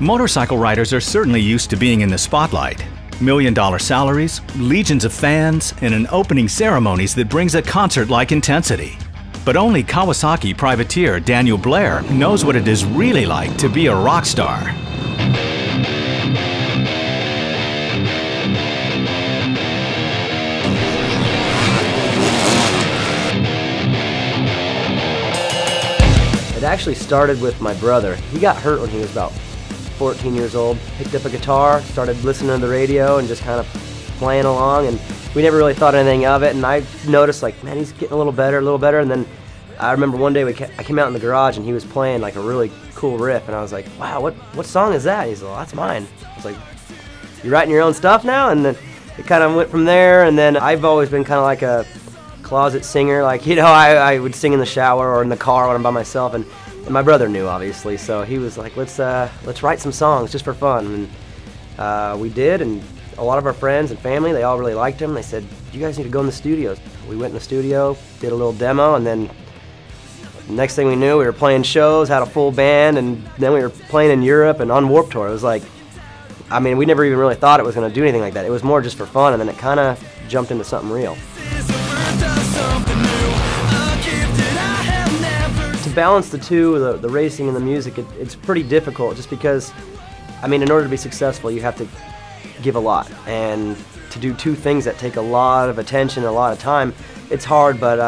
Motorcycle riders are certainly used to being in the spotlight. $1-million salaries, legions of fans, and an opening ceremonies that brings a concert-like intensity. But only Kawasaki privateer Daniel Blair knows what it is really like to be a rock star. It actually started with my brother. He got hurt when he was about 14 years old. Picked up a guitar, started listening to the radio and just kind of playing along, and we never really thought anything of it, and I noticed, like, man, he's getting a little better, and then I remember one day I came out in the garage and he was playing like a really cool riff, and I was like, wow, what song is that? And he's like, well, that's mine. I was like, you writing your own stuff now? And then it kind of went from there, and then I've always been kind of like a closet singer, like, you know, I would sing in the shower or in the car when I'm by myself, and my brother knew, obviously, so he was like, let's write some songs just for fun, and we did, and a lot of our friends and family, they all really liked him. They said, you guys need to go in the studio. We went in the studio, did a little demo, and then next thing we knew, we were playing shows, had a full band, and then we were playing in Europe and on Warped Tour. It was like, I mean, we never even really thought it was going to do anything like that. It was more just for fun, and then it kind of jumped into something real. To balance the two, the racing and the music, it's pretty difficult just because, I mean, in order to be successful, you have to give a lot, and to do two things that take a lot of attention, a lot of time, it's hard, but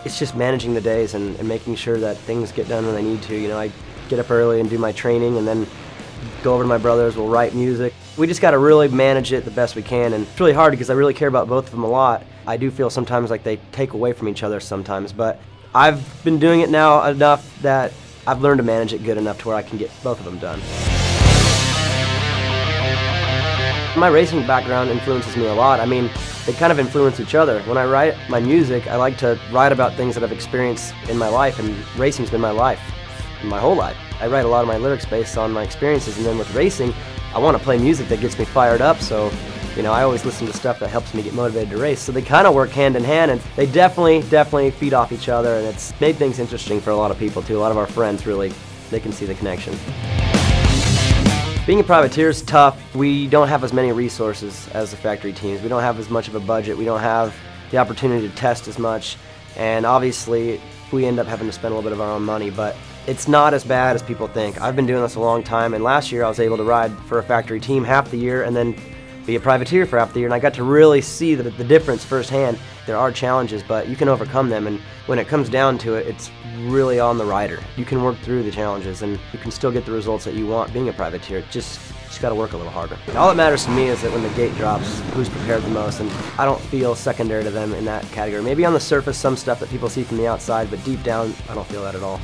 it's just managing the days and making sure that things get done when they need to. You know, I get up early and do my training, and then go over to my brother's, we'll write music. We just got to really manage it the best we can, and it's really hard because I really care about both of them a lot. I do feel sometimes like they take away from each other sometimes, but I've been doing it now enough that I've learned to manage it good enough to where I can get both of them done. My racing background influences me a lot. I mean, they kind of influence each other. When I write my music, I like to write about things that I've experienced in my life, and racing's been my life, my whole life. I write a lot of my lyrics based on my experiences, and then with racing, I want to play music that gets me fired up, so, you know, I always listen to stuff that helps me get motivated to race. So they kind of work hand in hand, and they definitely feed off each other, and it's made things interesting for a lot of people too. A lot of our friends really, they can see the connection. Being a privateer is tough. We don't have as many resources as the factory teams. We don't have as much of a budget. We don't have the opportunity to test as much. And obviously, we end up having to spend a little bit of our own money, but it's not as bad as people think. I've been doing this a long time, and last year I was able to ride for a factory team half the year and then be a privateer for half the year, and I got to really see the difference firsthand. There are challenges, but you can overcome them, and when it comes down to it, it's really on the rider. You can work through the challenges, and you can still get the results that you want being a privateer. Just got to work a little harder. All that matters to me is that when the gate drops, who's prepared the most, and I don't feel secondary to them in that category. Maybe on the surface, some stuff that people see from the outside, but deep down, I don't feel that at all.